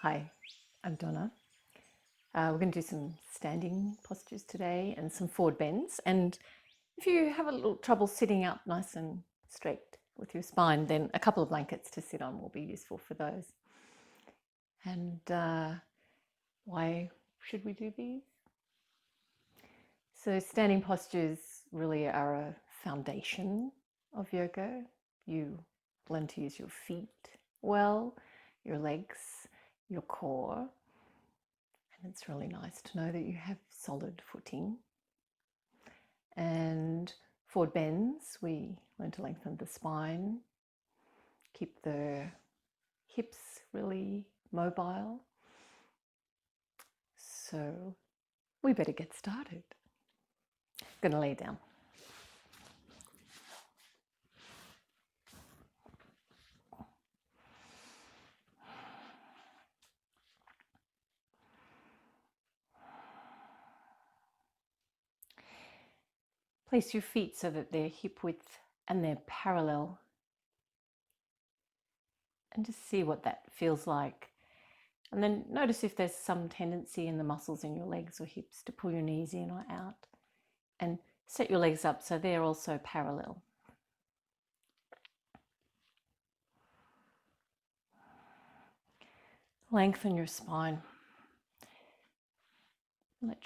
Hi, I'm Donna. We're going to do some standing postures today and some forward bends. And if you have a little trouble sitting up nice and straight with your spine, then a couple of blankets to sit on will be useful for those. And why should we do these? So standing postures really are a foundation of yoga. You learn to use your feet well, your legs, your core. And it's really nice to know that you have solid footing. And forward bends, we learn to lengthen the spine, keep the hips really mobile. So we better get started. I'm going to lay down. Place your feet so that they're hip width and they're parallel. And just see what that feels like. And then notice if there's some tendency in the muscles in your legs or hips to pull your knees in or out. And set your legs up so they're also parallel. Lengthen your spine. Let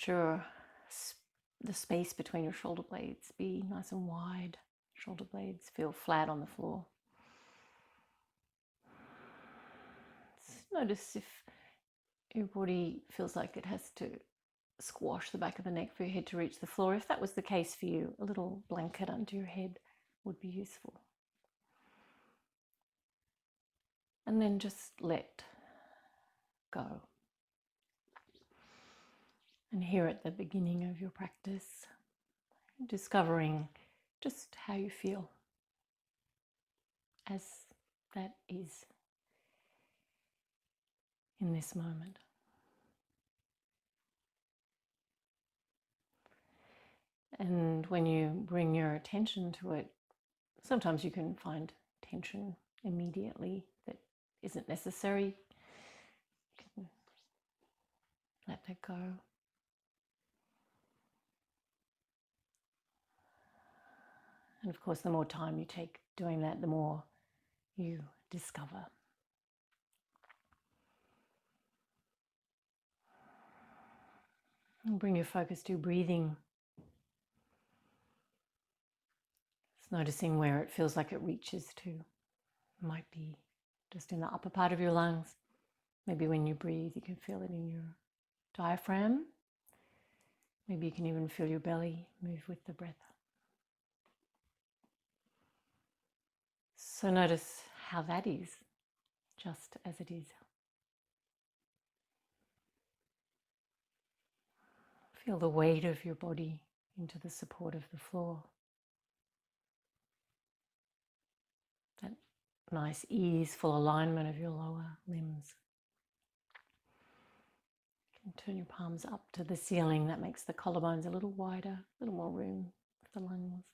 the space between your shoulder blades be nice and wide. Shoulder blades feel flat on the floor. Notice if your body feels like it has to squash the back of the neck for your head to reach the floor. If that was the case for you, a little blanket under your head would be useful. And then just let go. And here at the beginning of your practice, discovering just how you feel as that is in this moment. And when you bring your attention to it, sometimes you can find tension immediately that isn't necessary. You can let that go. And of course, the more time you take doing that, the more you discover. And bring your focus to your breathing. Just noticing where it feels like it reaches to. It might be just in the upper part of your lungs. Maybe when you breathe, you can feel it in your diaphragm. Maybe you can even feel your belly move with the breath. So notice how that is, just as it is. Feel the weight of your body into the support of the floor. That nice easeful alignment of your lower limbs. You can turn your palms up to the ceiling. That makes the collarbones a little wider, a little more room for the lungs.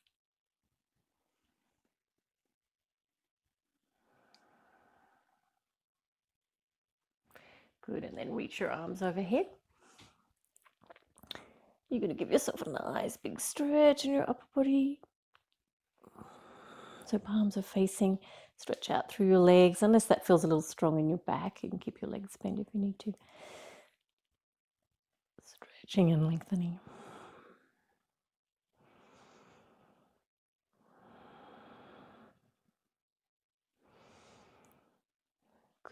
Good, and then reach your arms overhead. You're going to give yourself a nice big stretch in your upper body. So palms are facing, stretch out through your legs. Unless that feels a little strong in your back, you can keep your legs bent if you need to. Stretching and lengthening.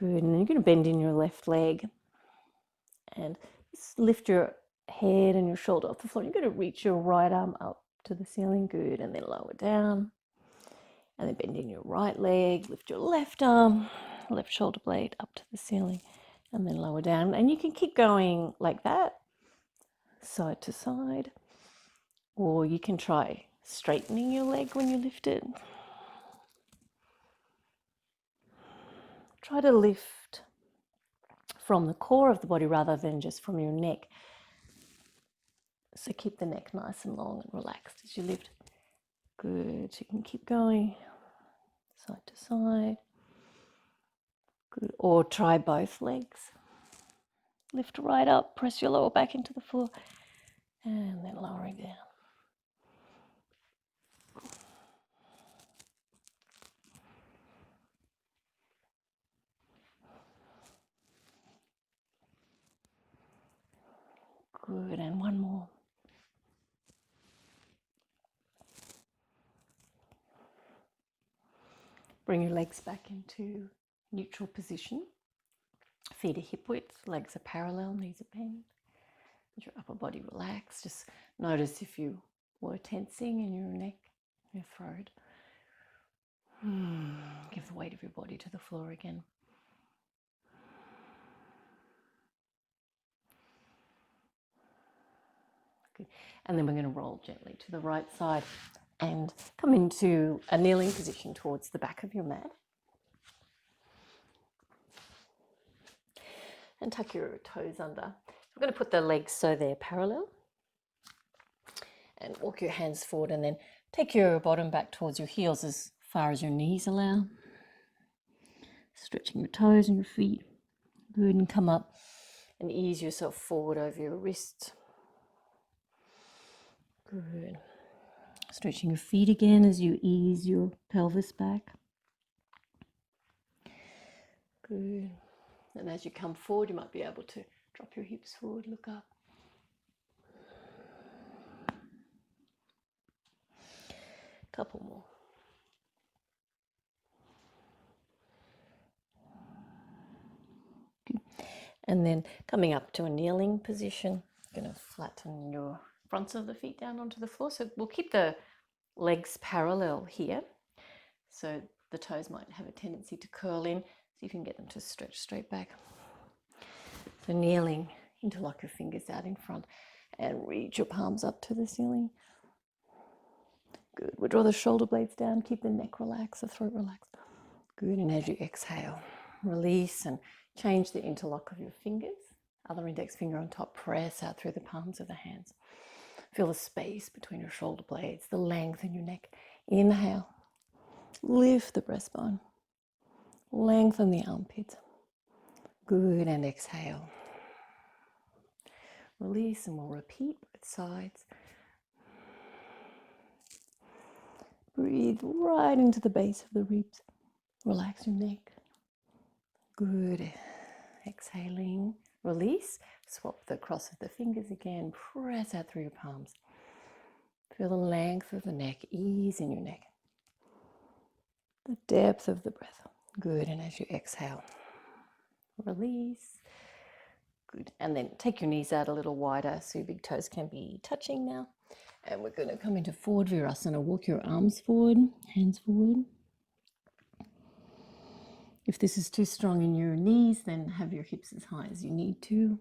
Good, and then you're going to bend in your left leg and just lift your head and your shoulder off the floor. You're going to reach your right arm up to the ceiling. Good, and then lower down. And then bend in your right leg, lift your left arm, left shoulder blade up to the ceiling, and then lower down. And you can keep going like that, side to side. Or you can try straightening your leg when you lift it. Try to lift from the core of the body rather than just from your neck. So keep the neck nice and long and relaxed as you lift. Good, so you can keep going side to side. Good, or try both legs. lift right up, press your lower back into the floor, and then lowering down. Good, and one more. Bring your legs back into neutral position. Feet are hip width, legs are parallel, knees are bent. Let your upper body relax. Just notice if you were tensing in your neck, your throat. Give the weight of your body to the floor again. Good. And then we're going to roll gently to the right side and come into a kneeling position towards the back of your mat. And tuck your toes under. We're going to put the legs so they're parallel. And walk your hands forward and then take your bottom back towards your heels as far as your knees allow. Stretching your toes and your feet. Good, and come up and ease yourself forward over your wrists. Good. Stretching your feet again as you ease your pelvis back. Good. And as you come forward, you might be able to drop your hips forward, look up. Couple more. Good. And then coming up to a kneeling position, going to flatten your fronts of the feet down onto the floor. So we'll keep the legs parallel here. So the toes might have a tendency to curl in, so you can get them to stretch straight back. So kneeling, interlock your fingers out in front and reach your palms up to the ceiling. Good. We'll draw the shoulder blades down, keep the neck relaxed, the throat relaxed. Good. And as you exhale, release and change the interlock of your fingers. Other index finger on top, press out through the palms of the hands. Feel the space between your shoulder blades, the length in your neck. Inhale, lift the breastbone, lengthen the armpits. Good, and exhale. Release, and we'll repeat both sides. Breathe right into the base of the ribs. Relax your neck. Good. Exhaling, release. Swap the cross of the fingers again. Press out through your palms. Feel the length of the neck, ease in your neck. The depth of the breath. Good, and as you exhale, release. Good, and then take your knees out a little wider so your big toes can be touching now. And we're going to come into forward virasana. Walk your arms forward, hands forward. If this is too strong in your knees, then have your hips as high as you need to.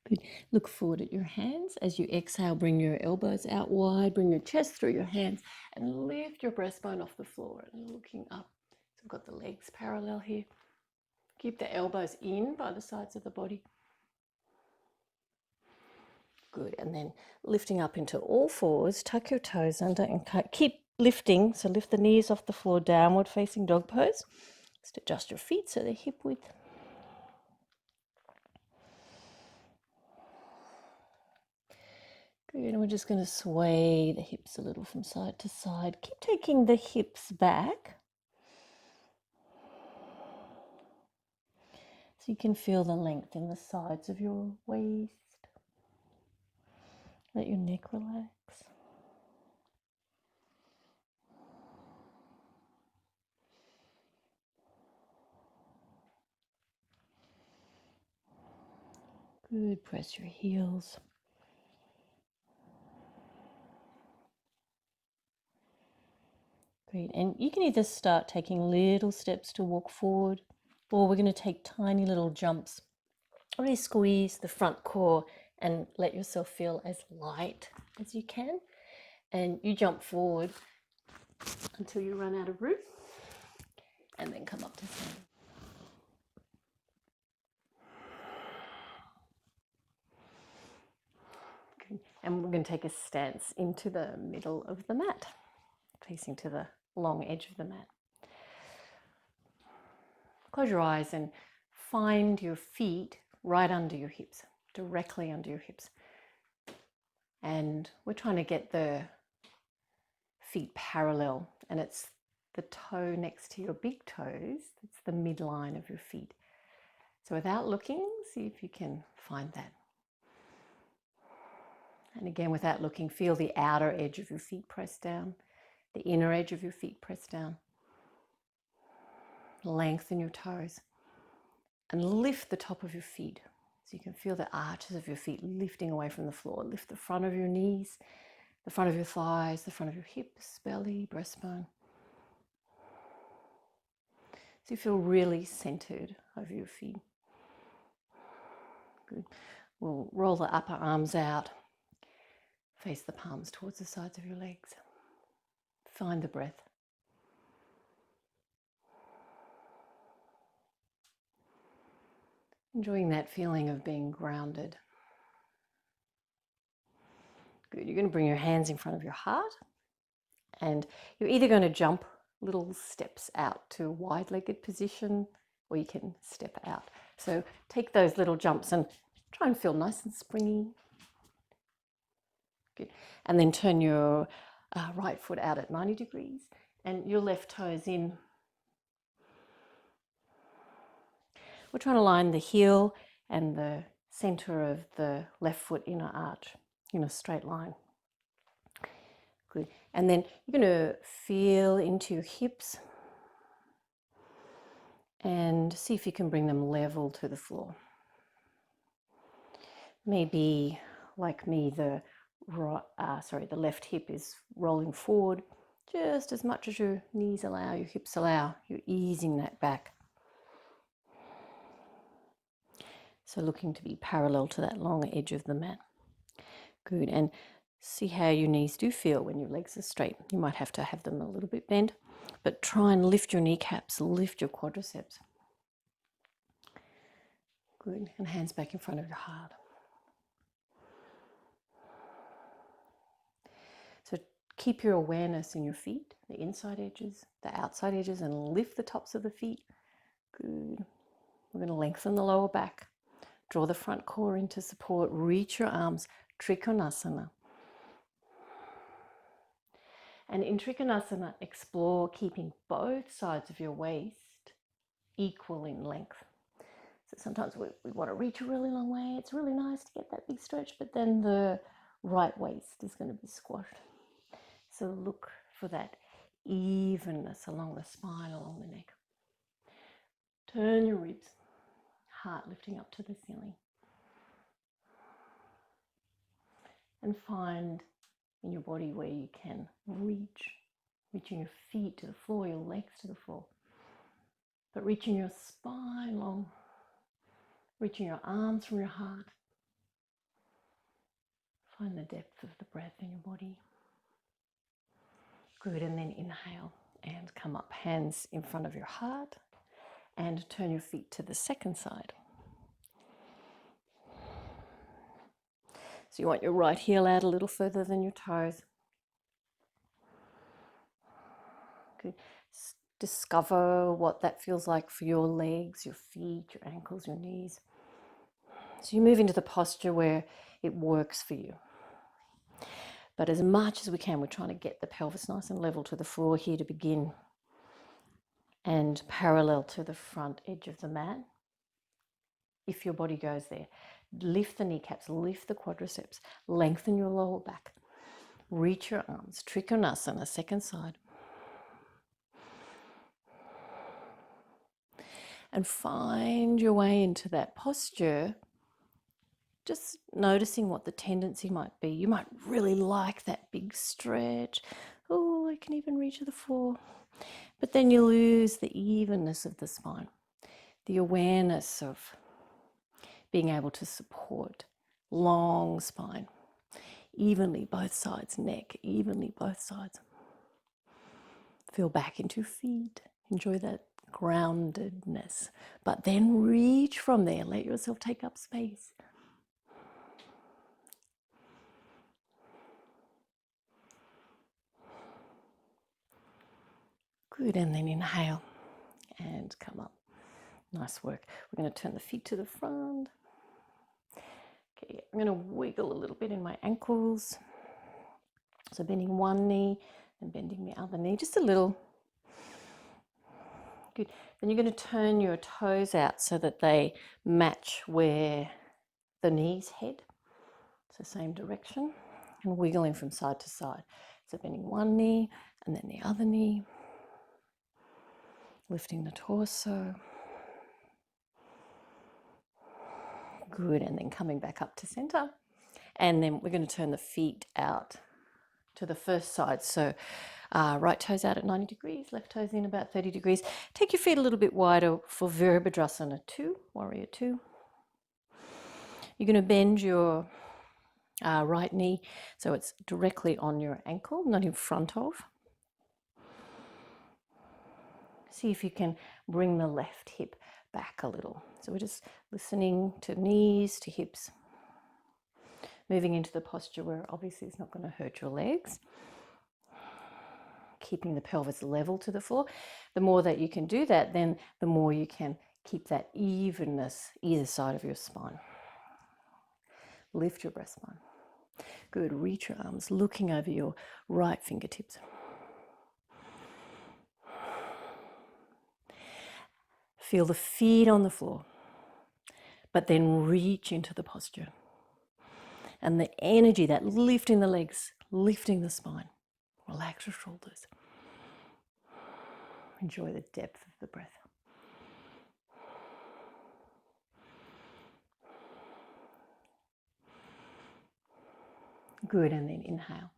Good. Look forward at your hands. As you exhale, bring your elbows out wide, bring your chest through your hands, and lift your breastbone off the floor and looking up. So we've got the legs parallel here. Keep the elbows in by the sides of the body. Good, and then lifting up into all fours, tuck your toes under and keep lifting. So lift the knees off the floor, downward facing dog pose. Just adjust your feet so they're hip width. Good, and we're just going to sway the hips a little from side to side. Keep taking the hips back. So you can feel the length in the sides of your waist. Let your neck relax. Good, press your heels. Great, and you can either start taking little steps to walk forward, or we're going to take tiny little jumps. Really squeeze the front core and let yourself feel as light as you can. And you jump forward until you run out of room, and then come up to center. Good. And we're going to take a stance into the middle of the mat, facing to the long edge of the mat. close your eyes and find your feet right under your hips, directly under your hips. And we're trying to get the feet parallel, and it's the toe next to your big toes. It's the midline of your feet. So without looking, see if you can find that. And again, without looking, feel the outer edge of your feet press down, the inner edge of your feet press down. Lengthen your toes and lift the top of your feet. So you can feel the arches of your feet lifting away from the floor. Lift the front of your knees, the front of your thighs, the front of your hips, belly, breastbone. So you feel really centered over your feet. Good. We'll roll the upper arms out. Face the palms towards the sides of your legs. Find the breath. Enjoying that feeling of being grounded. Good. You're going to bring your hands in front of your heart, and you're either going to jump little steps out to a wide-legged position, or you can step out. So take those little jumps and try and feel nice and springy. Good. And then turn your right foot out at 90 degrees and your left toes in. We're trying to line the heel and the center of the left foot inner arch in a straight line. Good. And then you're going to feel into your hips and see if you can bring them level to the floor. Maybe, like me, the left hip is rolling forward just as much as your knees allow, your hips allow. You're easing that back. So looking to be parallel to that long edge of the mat. Good. And see how your knees do feel when your legs are straight. You might have to have them a little bit bent, but try and lift your kneecaps, lift your quadriceps. Good. And hands back in front of your heart. So keep your awareness in your feet, the inside edges, the outside edges, and lift the tops of the feet. Good. We're going to lengthen the lower back. Draw the front core into support. Reach your arms. Trikonasana. And in Trikonasana, explore keeping both sides of your waist equal in length. So sometimes we want to reach a really long way. It's really nice to get that big stretch, but then the right waist is going to be squashed. So look for that evenness along the spine, along the neck. Turn your ribs, heart lifting up to the ceiling. And find in your body where you can reaching your feet to the floor, your legs to the floor, but reaching your spine long, reaching your arms from your heart. Find the depth of the breath in your body. Good, and then inhale and come up, hands in front of your heart, and turn your feet to the second side. So you want your right heel out a little further than your toes. Good. Discover what that feels like for your legs, your feet, your ankles, your knees. So you move into the posture where it works for you. But as much as we can, we're trying to get the pelvis nice and level to the floor here to begin, and parallel to the front edge of the mat, if your body goes there. Lift the kneecaps, lift the quadriceps, lengthen your lower back, reach your arms, Trikonasana, second side. And find your way into that posture, just noticing what the tendency might be. You might really like that big stretch. Oh, I can even reach to the floor. But then you lose the evenness of the spine, the awareness of being able to support long spine, evenly both sides, neck, evenly both sides. Feel back into your feet. Enjoy that groundedness. But then reach from there. Let yourself take up space. Good, and then inhale and come up. Nice work. We're going to turn the feet to the front. Okay, I'm going to wiggle a little bit in my ankles. So bending one knee and bending the other knee, just a little. Good. Then you're going to turn your toes out so that they match where the knees head. So same direction, and wiggling from side to side. So bending one knee and then the other knee. Lifting the torso. Good, and then coming back up to center. And then we're going to turn the feet out to the first side. So right toes out at 90 degrees, left toes in about 30 degrees. Take your feet a little bit wider for Virabhadrasana 2, Warrior 2. You're going to bend your right knee so it's directly on your ankle, not in front of. See if you can bring the left hip back a little. So we're just listening to knees, to hips. Moving into the posture where obviously it's not going to hurt your legs. Keeping the pelvis level to the floor. The more that you can do that, then the more you can keep that evenness either side of your spine. Lift your breastbone. Good, reach your arms, looking over your right fingertips. Feel the feet on the floor, but then reach into the posture. And the energy, that lifting the legs, lifting the spine. Relax your shoulders. Enjoy the depth of the breath. Good, and then inhale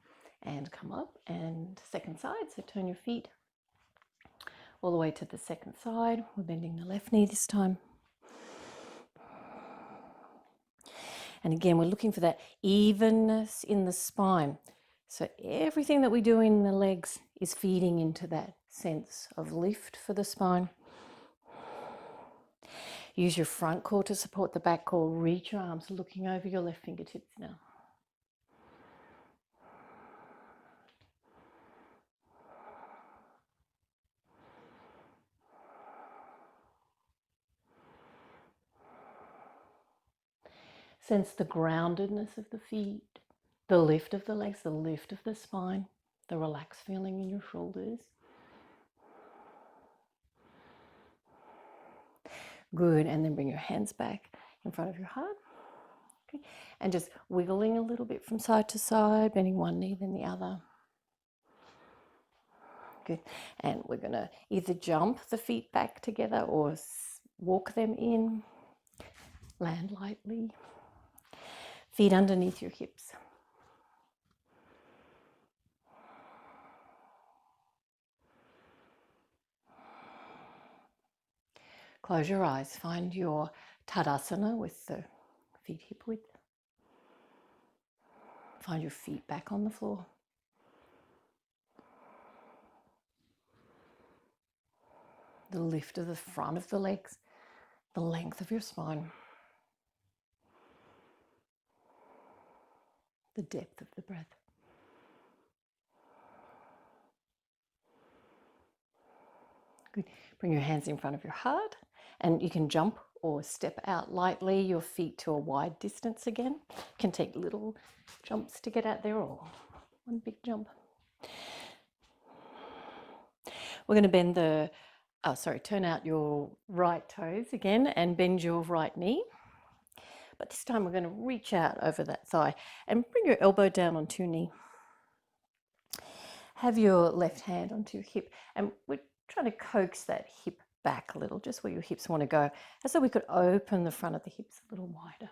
and come up, and second side. So turn your feet all the way to the second side. We're bending the left knee this time. And again, we're looking for that evenness in the spine. So everything that we do in the legs is feeding into that sense of lift for the spine. Use your front core to support the back core. Reach your arms, looking over your left fingertips now. Sense the groundedness of the feet, the lift of the legs, the lift of the spine, the relaxed feeling in your shoulders. Good, and then bring your hands back in front of your heart. Okay. And just wiggling a little bit from side to side, bending one knee then the other. Good, and we're going to either jump the feet back together or walk them in. Land lightly. Feet underneath your hips. Close your eyes. Find your Tadasana with the feet hip width. Find your feet back on the floor. The lift of the front of the legs, the length of your spine, the depth of the breath. Good. Bring your hands in front of your heart, and you can jump or step out lightly your feet to a wide distance again. You can take little jumps to get out there, or one big jump. We're going to bend turn out your right toes again and bend your right knee. But this time we're going to reach out over that thigh and bring your elbow down onto your knee. Have your left hand onto your hip, and we're trying to coax that hip back a little, just where your hips want to go, as though we could open the front of the hips a little wider.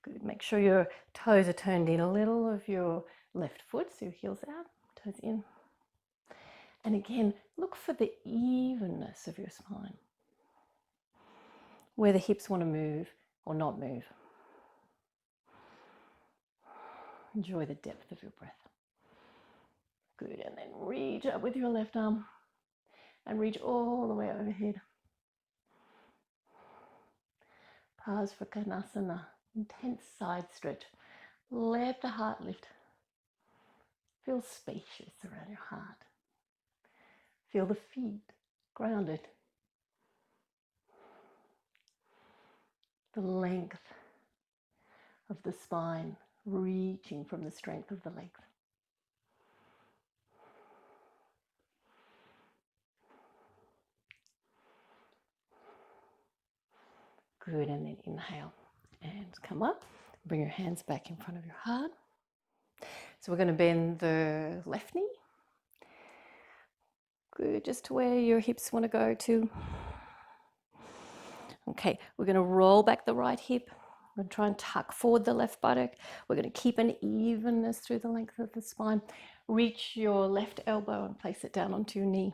Good. Make sure your toes are turned in a little of your left foot, so your heels out, toes in. And again, look for the evenness of your spine, where the hips want to move or not move. Enjoy the depth of your breath. Good, and then reach up with your left arm and reach all the way overhead. Parsvakonasana, intense side stretch. Let the heart lift. Feel spacious around your heart. Feel the feet grounded. the length of the spine, reaching from the strength of the legs. Good, and then inhale and come up. Bring your hands back in front of your heart. So we're going to bend the left knee. Good, just to where your hips want to go to. Okay, we're going to roll back the right hip. We're going to try and tuck forward the left buttock. We're going to keep an evenness through the length of the spine. Reach your left elbow and place it down onto your knee.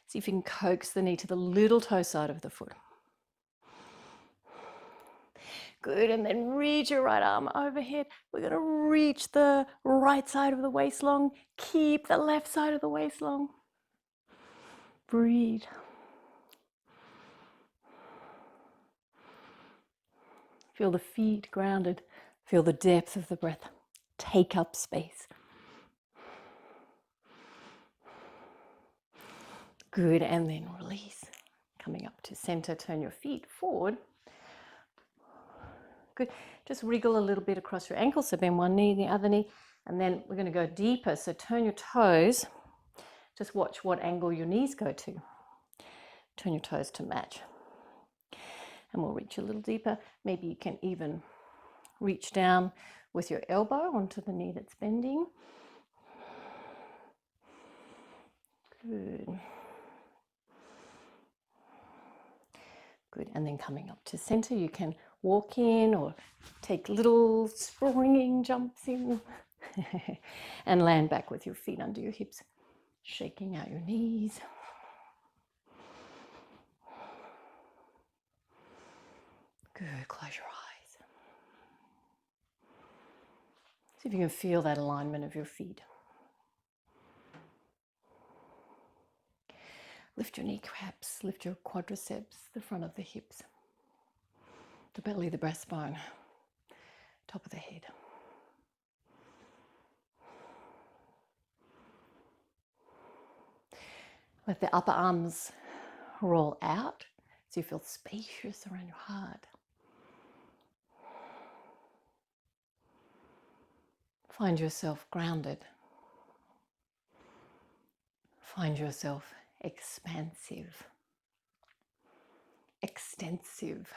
See if you can coax the knee to the little toe side of the foot. Good, and then reach your right arm overhead. We're going to reach the right side of the waist long. Keep the left side of the waist long. Breathe. Feel the feet grounded. Feel the depth of the breath. Take up space. Good, and then release. Coming up to center, turn your feet forward. Good, just wriggle a little bit across your ankles, so bend one knee, the other knee, and then we're going to go deeper, so turn your toes. Just watch what angle your knees go to. Turn your toes to match. And we'll reach a little deeper. Maybe you can even reach down with your elbow onto the knee that's bending. Good. Good, and then coming up to center, you can walk in or take little springing jumps in and land back with your feet under your hips, shaking out your knees. Good, close your eyes. See if you can feel that alignment of your feet. Lift your kneecaps, lift your quadriceps, the front of the hips, the belly, the breastbone, top of the head. Let the upper arms roll out so you feel spacious around your heart. Find yourself grounded. Find yourself expansive, extensive.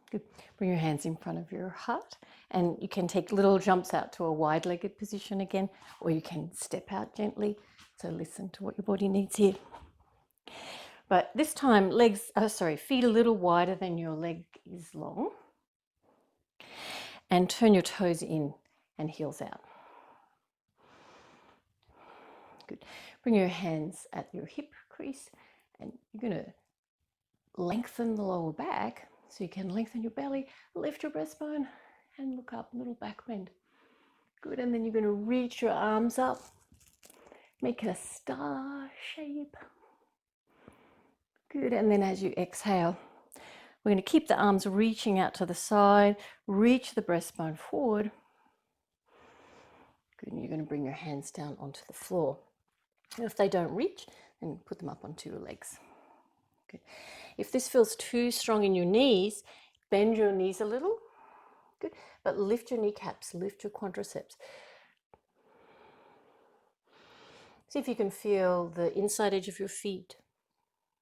Good. Bring your hands in front of your heart, and you can take little jumps out to a wide-legged position again, or you can step out gently. So listen to what your body needs here. But this time, feet a little wider than your leg is long. And turn your toes in and heels out. Good. Bring your hands at your hip crease, and you're going to lengthen the lower back so you can lengthen your belly, lift your breastbone, and look up, little back bend. Good, and then you're going to reach your arms up, make a star shape. Good, and then as you exhale, we're going to keep the arms reaching out to the side, reach the breastbone forward. Good, and you're going to bring your hands down onto the floor. And if they don't reach, then put them up onto your legs. Good. If this feels too strong in your knees, bend your knees a little. Good, but lift your kneecaps, lift your quadriceps. See if you can feel the inside edge of your feet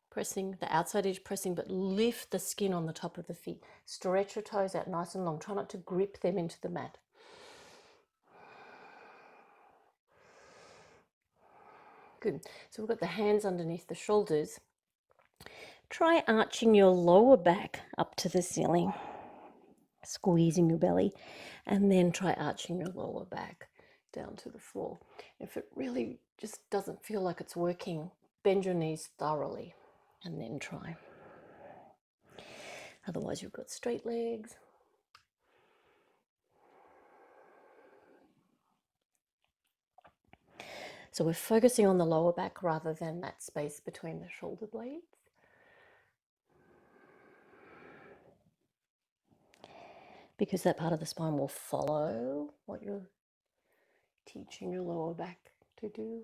pressing, the outside edge pressing, but lift the skin on the top of the feet. Stretch your toes out nice and long. Try not to grip them into the mat. Good. So we've got the hands underneath the shoulders. Try arching your lower back up to the ceiling, squeezing your belly, and then try arching your lower back down to the floor. If it really just doesn't feel like it's working, bend your knees thoroughly and then try. Otherwise, you've got straight legs. So we're focusing on the lower back rather than that space between the shoulder blades. Because that part of the spine will follow what you're teaching your lower back to do.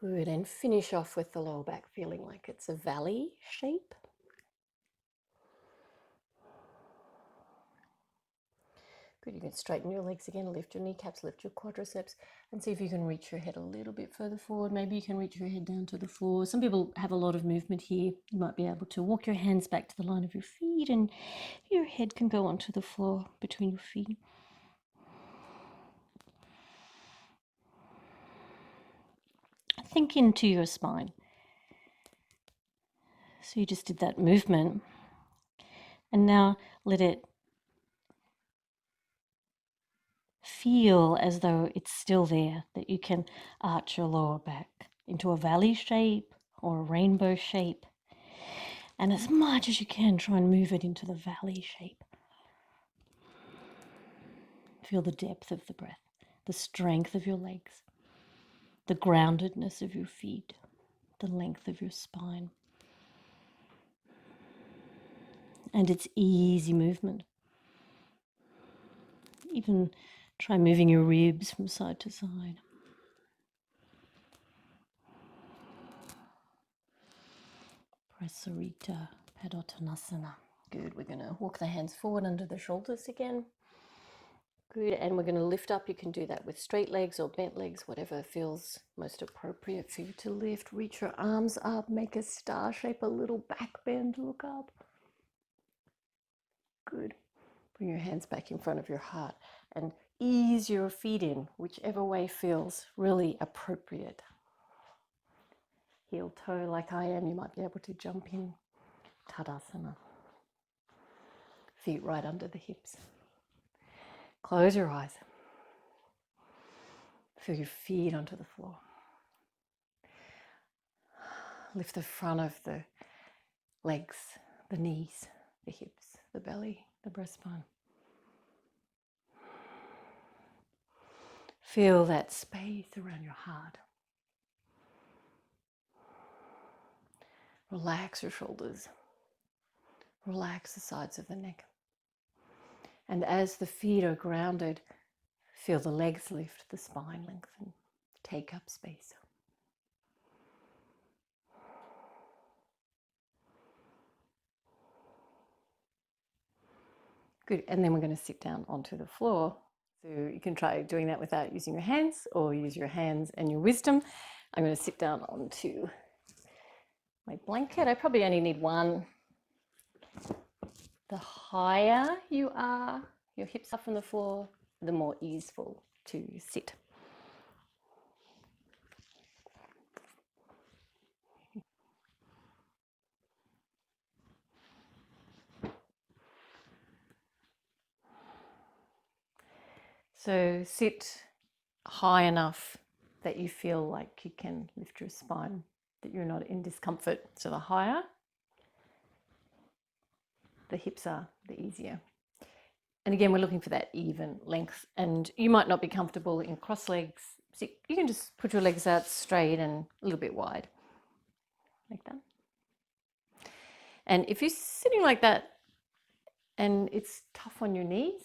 Good, and finish off with the lower back feeling like it's a valley shape. Good, you can straighten your legs again, lift your kneecaps, lift your quadriceps, and see if you can reach your head a little bit further forward. Maybe you can reach your head down to the floor. Some people have a lot of movement here. You might be able to walk your hands back to the line of your feet, and your head can go onto the floor between your feet. Think into your spine. So you just did that movement, and now let it feel as though it's still there, that you can arch your lower back into a valley shape or a rainbow shape. And as much as you can, try and move it into the valley shape. Feel the depth of the breath, the strength of your legs, the groundedness of your feet, the length of your spine. And it's easy movement. Even try moving your ribs from side to side. Prasarita Padottanasana. Good, we're going to walk the hands forward under the shoulders again. Good, and we're going to lift up. You can do that with straight legs or bent legs, whatever feels most appropriate for you to lift. Reach your arms up, make a star shape, a little back bend, look up. Good. Bring your hands back in front of your heart and ease your feet in, whichever way feels really appropriate. Heel toe like I am, you might be able to jump in. Tadasana. Feet right under the hips. Close your eyes. Feel your feet onto the floor. Lift the front of the legs, the knees, the hips, the belly, the breastbone. Feel that space around your heart. Relax your shoulders. Relax the sides of the neck. And as the feet are grounded, feel the legs lift, the spine lengthen, take up space. Good, and then we're going to sit down onto the floor. So you can try doing that without using your hands, or use your hands and your wisdom. I'm going to sit down onto my blanket. I probably only need one. The higher you are, your hips are from the floor, the more easeful to sit. So sit high enough that you feel like you can lift your spine, that you're not in discomfort. So the higher the hips are, the easier. And again, we're looking for that even length. And you might not be comfortable in cross legs. So you can just put your legs out straight and a little bit wide, like that. And if you're sitting like that and it's tough on your knees,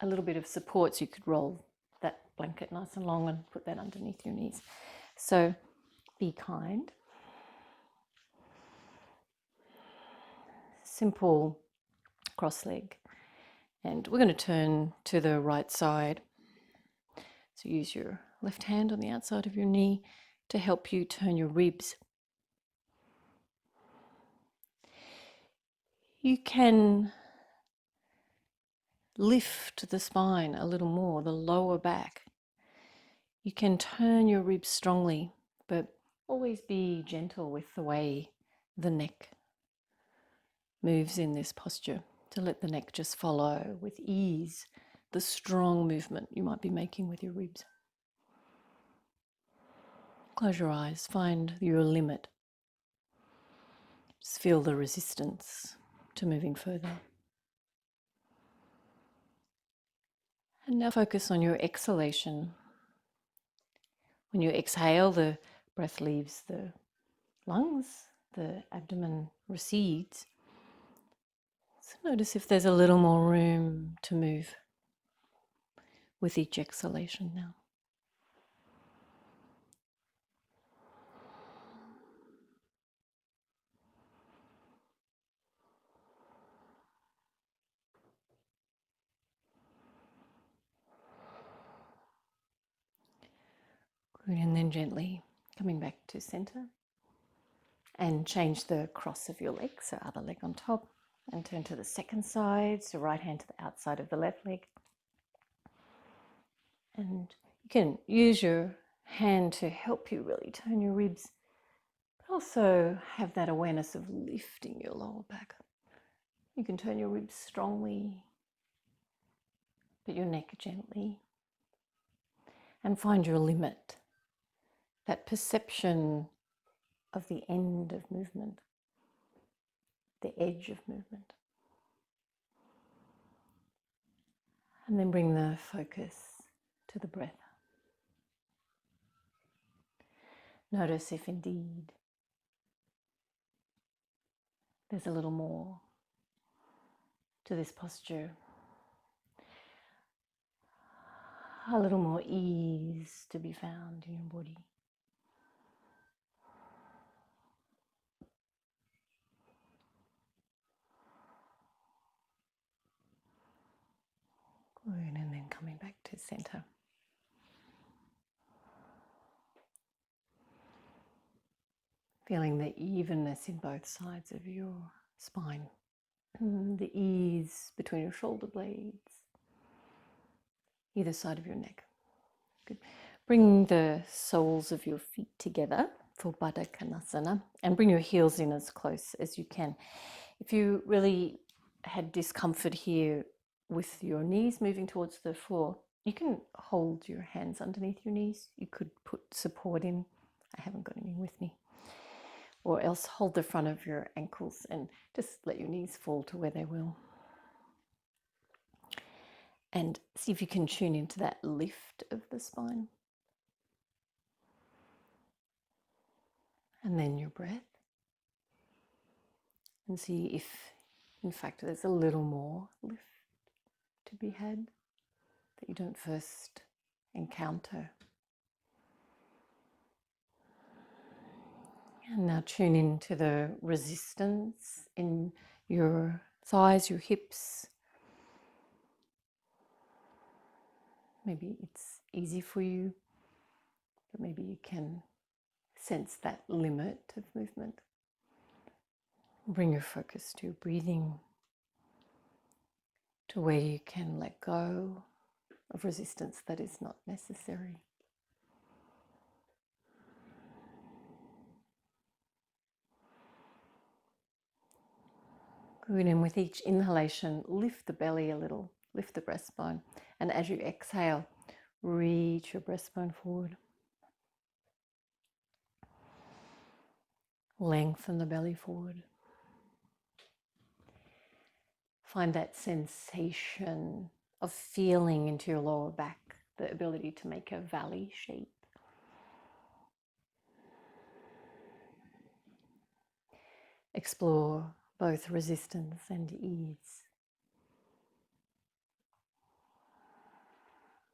a little bit of support, so you could roll that blanket nice and long and put that underneath your knees. So be kind. Simple cross leg. And we're going to turn to the right side. So use your left hand on the outside of your knee to help you turn your ribs. You can lift the spine a little more, the lower back. You can turn your ribs strongly, but always be gentle with the way the neck moves in this posture, to let the neck just follow with ease the strong movement you might be making with your ribs. Close your eyes, find your limit. Just feel the resistance to moving further. And now focus on your exhalation. When you exhale, the breath leaves the lungs, the abdomen recedes. So notice if there's a little more room to move with each exhalation now. Good, and then gently coming back to center and change the cross of your leg, so other leg on top, and turn to the second side, so right hand to the outside of the left leg. And you can use your hand to help you really tone your ribs, but also have that awareness of lifting your lower back. You can turn your ribs strongly, but your neck gently, and find your limit, that perception of the end of movement, the edge of movement. And then bring the focus to the breath. Notice if indeed there's a little more to this posture, a little more ease to be found in your body. Good, and then coming back to center. Feeling the evenness in both sides of your spine, the ease between your shoulder blades, either side of your neck. Good. Bring the soles of your feet together for Baddha Konasana and bring your heels in as close as you can. If you really had discomfort here with your knees moving towards the floor, you can hold your hands underneath your knees. You could put support in. I haven't got any with me. Or else hold the front of your ankles and just let your knees fall to where they will. And see if you can tune into that lift of the spine. And then your breath. And see if, in fact, there's a little more lift to be had that you don't first encounter. And now tune into the resistance in your thighs, your hips. Maybe it's easy for you, but maybe you can sense that limit of movement. Bring your focus to your breathing, to where you can let go of resistance that is not necessary. Good, and with each inhalation, lift the belly a little, lift the breastbone, and as you exhale, reach your breastbone forward. Lengthen the belly forward. Find that sensation of feeling into your lower back, the ability to make a valley shape. Explore both resistance and ease.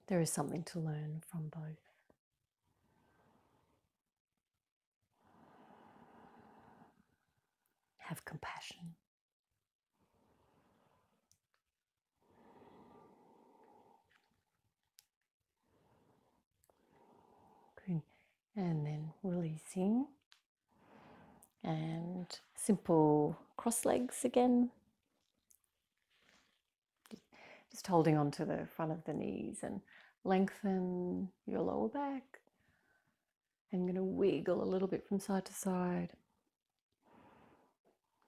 There is something to learn from both. Have compassion. Good. And then releasing. And simple cross legs again. Just holding on to the front of the knees and lengthen your lower back. I'm going to wiggle a little bit from side to side.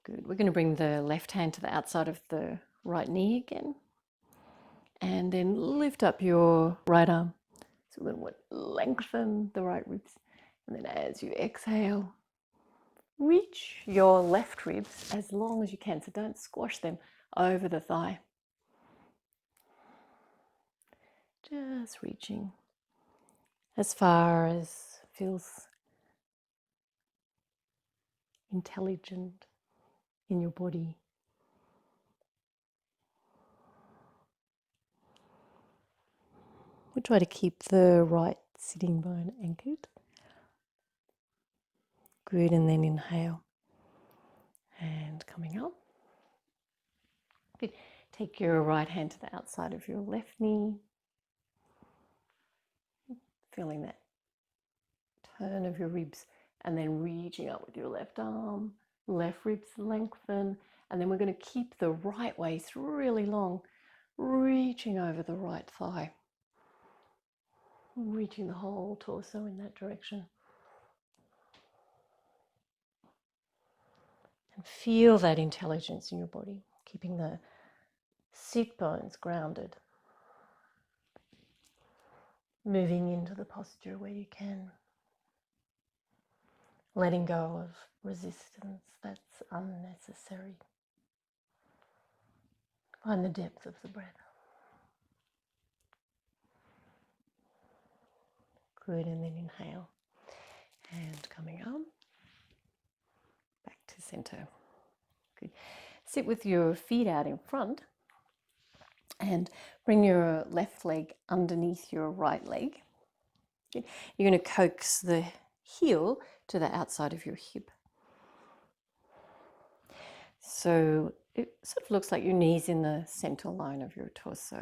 Good. We're going to bring the left hand to the outside of the right knee again. And then lift up your right arm. So we're going to lengthen the right ribs. And then as you exhale, reach your left ribs as long as you can. So don't squash them over the thigh. Just reaching as far as feels intelligent in your body. We try to keep the right sitting bone anchored. Good, and then inhale. And coming up. Good. Take your right hand to the outside of your left knee. Feeling that turn of your ribs, and then reaching up with your left arm, left ribs lengthen, and then we're going to keep the right waist really long, reaching over the right thigh, reaching the whole torso in that direction. And feel that intelligence in your body, keeping the sit bones grounded, moving into the posture where you can, letting go of resistance that's unnecessary. Find the depth of the breath. Good, and then inhale. And coming up, back to center. Good. Sit with your feet out in front and bring your left leg underneath your right leg. Good. You're going to coax the heel to the outside of your hip. So it sort of looks like your knees in the center line of your torso.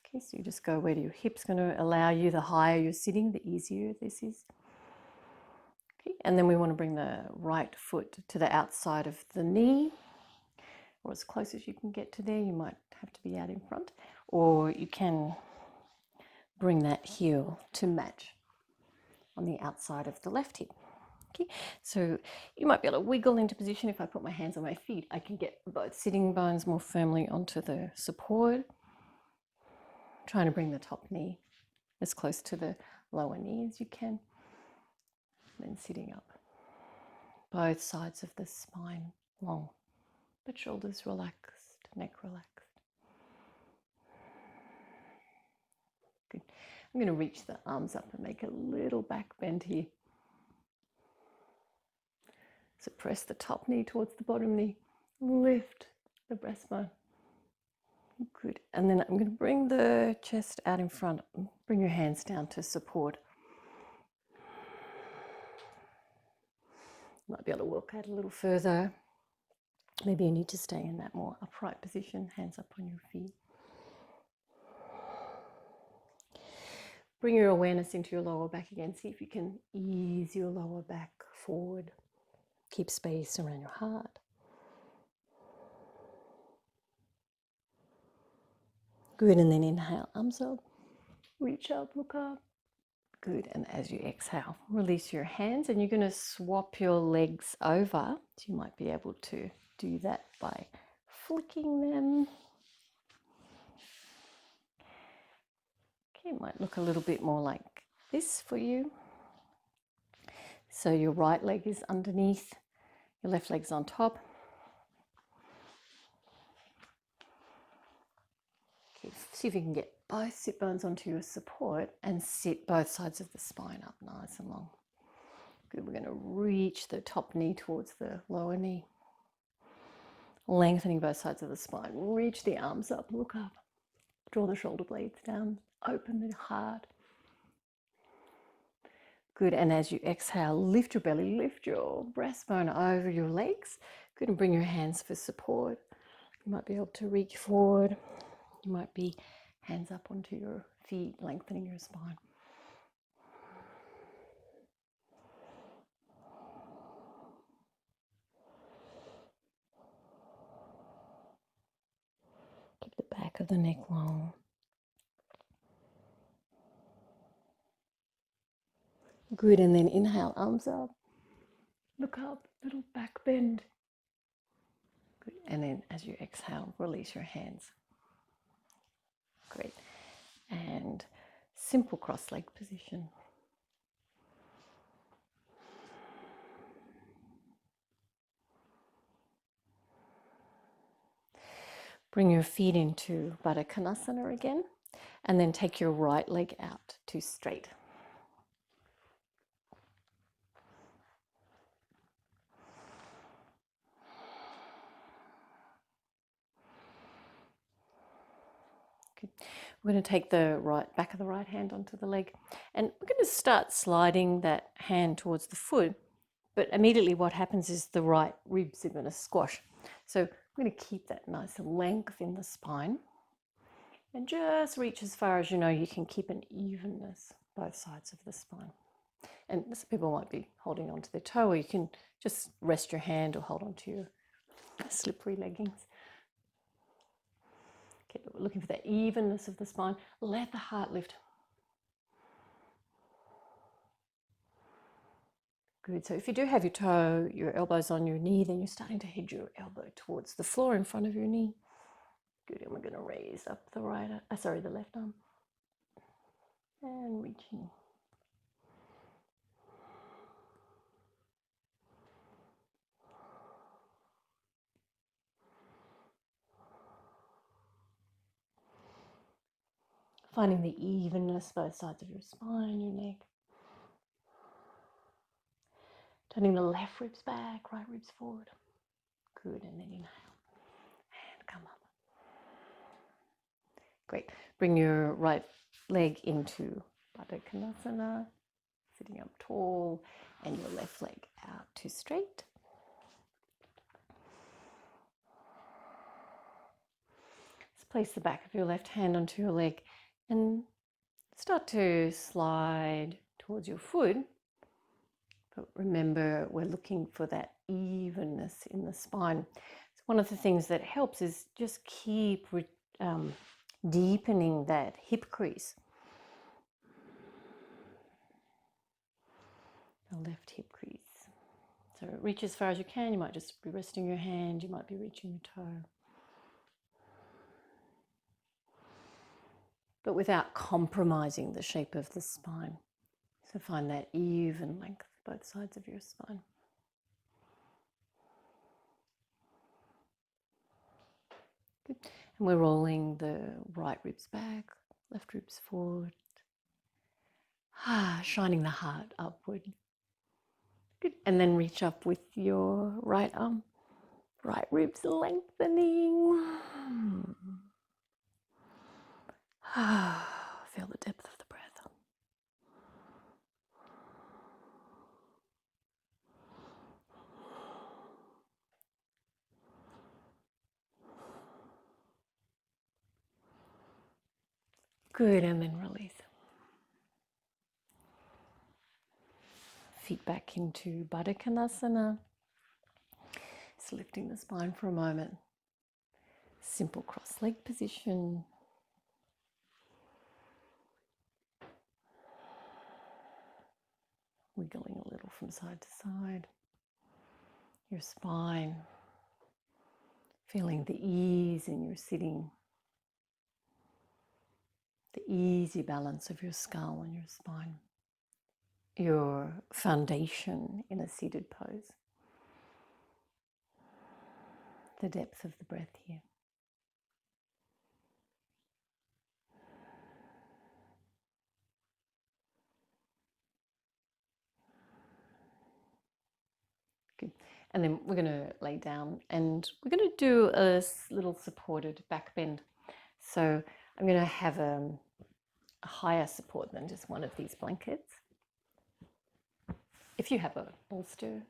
Okay, so you just go where your hip's going to allow you, the higher you're sitting, the easier this is. Okay, and then we want to bring the right foot to the outside of the knee, or as close as you can get to there. You might have to be out in front, or you can bring that heel to match on the outside of the left hip. Okay, so you might be able to wiggle into position. If I put my hands on my feet, I can get both sitting bones more firmly onto the support. Trying to bring the top knee as close to the lower knee as you can. Then sitting up. Both sides of the spine long, but shoulders relaxed, neck relaxed. Good. I'm going to reach the arms up and make a little back bend here. So press the top knee towards the bottom knee. Lift the breastbone. Good. And then I'm going to bring the chest out in front. Bring your hands down to support. You might be able to walk out a little further. Maybe you need to stay in that more upright position, hands up on your feet. Bring your awareness into your lower back again. See if you can ease your lower back forward. Keep space around your heart. Good, and then inhale, arms up, reach up, look up. Good, and as you exhale, release your hands, and you're going to swap your legs over. So you might be able to do that by flicking them. Okay, it might look a little bit more like this for you. So your right leg is underneath, your left leg's on top. Okay, see if you can get both sit bones onto your support and sit both sides of the spine up nice and long. Good, we're going to reach the top knee towards the lower knee. Lengthening both sides of the spine. Reach the arms up, look up. Draw the shoulder blades down, open the heart. Good, and as you exhale, lift your belly, lift your breastbone over your legs. Good, and bring your hands for support. You might be able to reach forward. You might be hands up onto your feet, lengthening your spine. Keep the back of the neck long. Good, and then inhale, arms up. Look up, little back bend. Good, and then as you exhale, release your hands. Great. And simple cross-leg position. Bring your feet into Baddha Konasana again, and then take your right leg out to straight. Good. We're going to take the right back of the right hand onto the leg, and we're going to start sliding that hand towards the foot, but immediately what happens is the right ribs are going to squash. So we're going to keep that nice length in the spine and just reach as far as you know you can keep an evenness both sides of the spine. And some people might be holding onto their toe, or you can just rest your hand or hold onto your slippery leggings. Okay, we're looking for that evenness of the spine. Let the heart lift. Good. So if you do have your elbows on your knee, then you're starting to head your elbow towards the floor in front of your knee. Good. And we're going to raise up the the left arm. And reaching. Finding the evenness both sides of your spine, your neck. Turning the left ribs back, right ribs forward. Good, and then inhale. And come up. Great. Bring your right leg into Baddha Konasana, sitting up tall, and your left leg out to straight. Let's place the back of your left hand onto your leg and start to slide towards your foot. But remember, we're looking for that evenness in the spine. So one of the things that helps is just keep deepening that hip crease. The left hip crease. So reach as far as you can. You might just be resting your hand. You might be reaching your toe. But without compromising the shape of the spine. So find that even length both sides of your spine. Good. And we're rolling the right ribs back, left ribs forward. Shining the heart upward. Good. And then reach up with your right arm. Right ribs lengthening. Feel the depth of the breath. Good, and then release. Feet back into Baddha Konasana. Just lifting the spine for a moment. Simple cross-leg position. Wiggling a little from side to side. Your spine. Feeling the ease in your sitting. The easy balance of your skull and your spine. Your foundation in a seated pose. The depth of the breath here. Good. And then we're going to lay down and we're going to do a little supported back bend. So I'm going to have a higher support than just one of these blankets. If you have a bolster,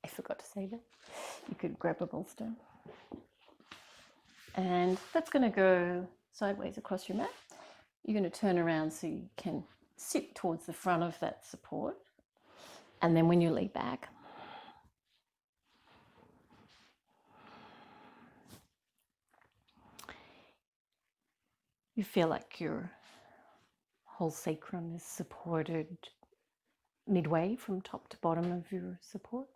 I forgot to say that, you could grab a bolster. And that's going to go sideways across your mat. You're going to turn around so you can sit towards the front of that support. And then when you lay back, you feel like your whole sacrum is supported midway from top to bottom of your support.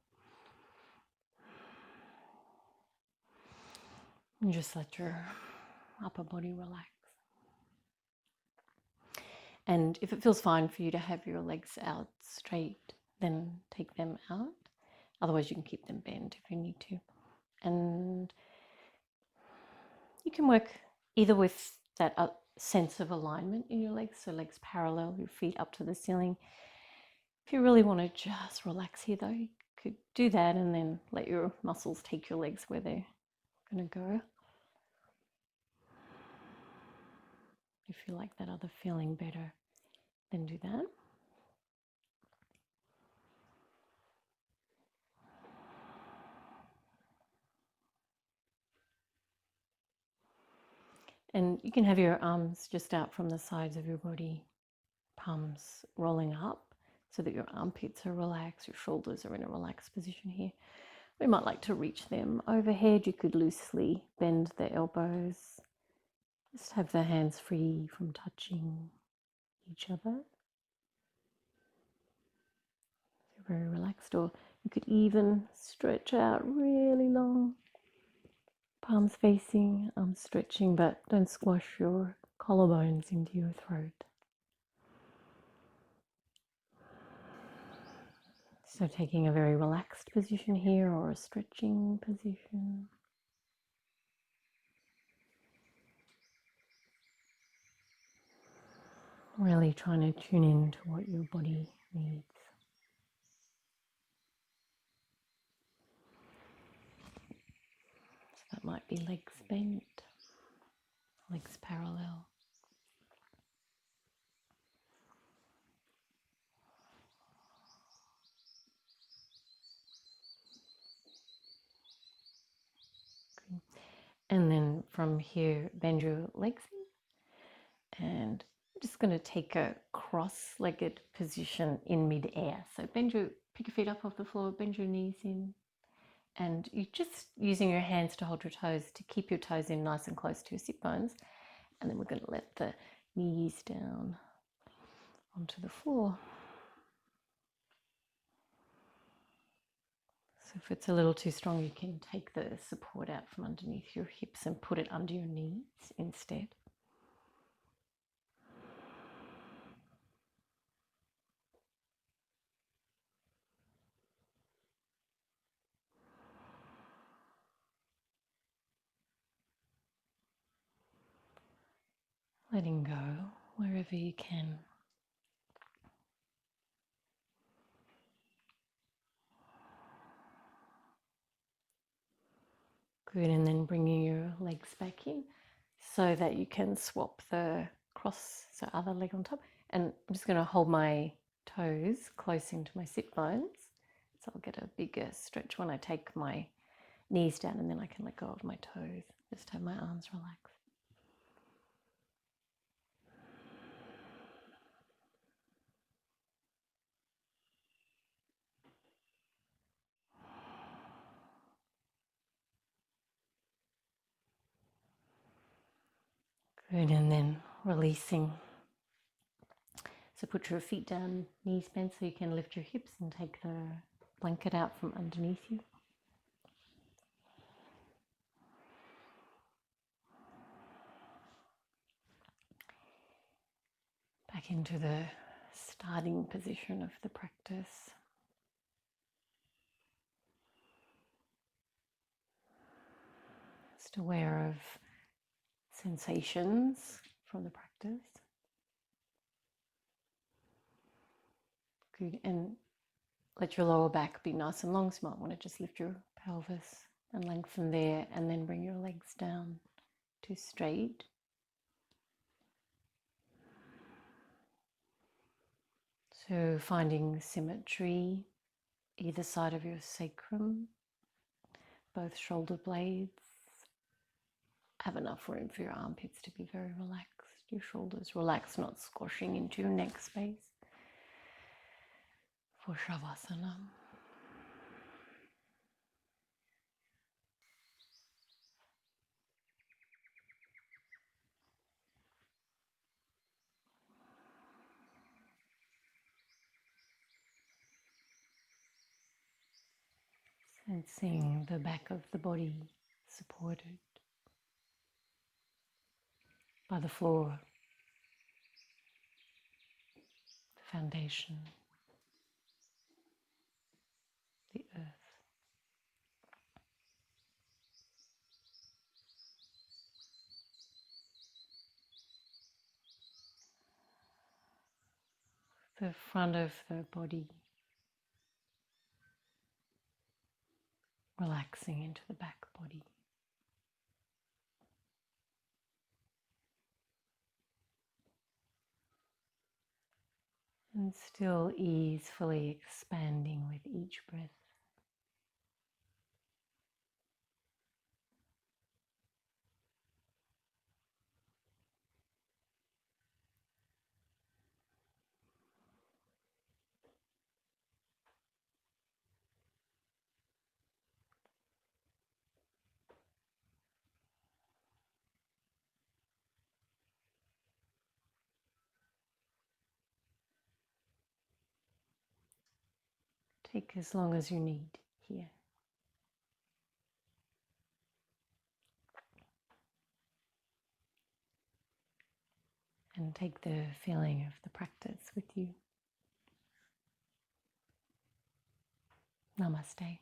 And just let your upper body relax. And if it feels fine for you to have your legs out straight, then take them out. Otherwise, you can keep them bent if you need to. And you can work either with that sense of alignment in your legs, so legs parallel, your feet up to the ceiling. If you really want to just relax here though, you could do that and then let your muscles take your legs where they're going to go. If you like that other feeling better, then do that. And you can have your arms just out from the sides of your body, palms rolling up. so that your armpits are relaxed, your shoulders are in a relaxed position here. We might like to reach them overhead. You could loosely bend the elbows. Just have the hands free from touching each other. So very relaxed, or you could even stretch out really long. Palms facing, arms stretching, but don't squash your collarbones into your throat. So taking a very relaxed position here or a stretching position. Really trying to tune in to what your body needs. So that might be legs bent, legs parallel. Good. And then from here, bend your legs in. And I'm just going to take a cross-legged position in mid-air. So pick your feet up off the floor, bend your knees in. And you're just using your hands to hold your toes, to keep your toes in nice and close to your sit bones. And then we're going to let the knees down onto the floor. So if it's a little too strong, you can take the support out from underneath your hips and put it under your knees instead. Letting go wherever you can. Good, and then bringing your legs back in so that you can swap the cross, so other leg on top. And I'm just going to hold my toes close into my sit bones, so I'll get a bigger stretch when I take my knees down, and then I can let go of my toes. Just have my arms relaxed. Good, and then releasing. So put your feet down, knees bent, so you can lift your hips and take the blanket out from underneath you. Back into the starting position of the practice. Just aware of sensations from the practice. Good, and let your lower back be nice and long, so you might want to just lift your pelvis and lengthen there, and then bring your legs down to straight. So finding symmetry either side of your sacrum, both shoulder blades. Have enough room for your armpits to be very relaxed. Your shoulders relaxed, not squashing into your neck space for Shavasana. Sensing the back of the body supported by the floor, the foundation, the earth. The front of the body relaxing into the back body. And still easefully expanding with each breath. Take as long as you need here. And take the feeling of the practice with you. Namaste.